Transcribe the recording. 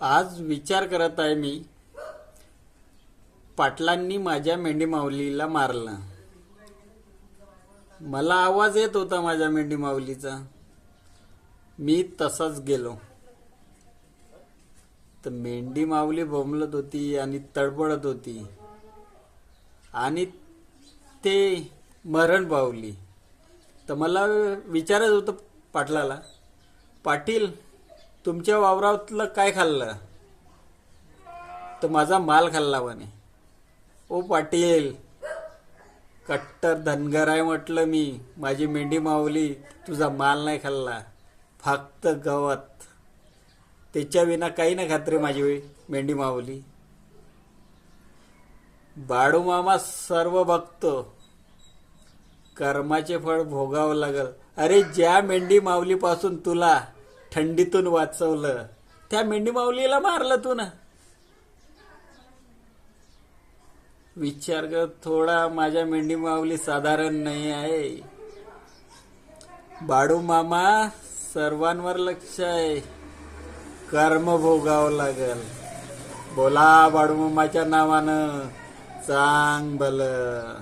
आज विचार करत आहे मी, पाटलांनी माझ्या मेंढी माऊलीला मारलं. मला आवाज येत होता माझ्या मेंढी माऊलीचा. मी तसाच गेलो. तर मेंढी माऊली बोंबलत होती आणि तडफडत होती आणि ते मरण पावली. तर मला विचारत होतं पाटलाला, पाटील तुमच्या वावरातलं काय खाल्लं? तर माझा माल खाल्ला म्हणे. ओ पाटील, कट्टर धनगर आहे म्हटलं मी. माझी मेंढी माऊली तुझा माल नाही खाल्ला, फक्त गवत. त्याच्या विना काही नाही खात रे माझी मेंढी माऊली. बाळू मामा सर्व बघतो, कर्माचे फळ भोगावं लागल. अरे ज्या मेंढी माऊलीपासून तुला थंडीतून वाचवलं, त्या मेंढी माऊलीला मारलं तू ना. विचार कर थोडा, माझ्या मेंढी माऊली साधारण नाही आहे. बाळू मामा सर्वांवर लक्ष आहे, कर्म भोगावं लागल. बोला बाळू मामाच्या नावानं चांग भलं.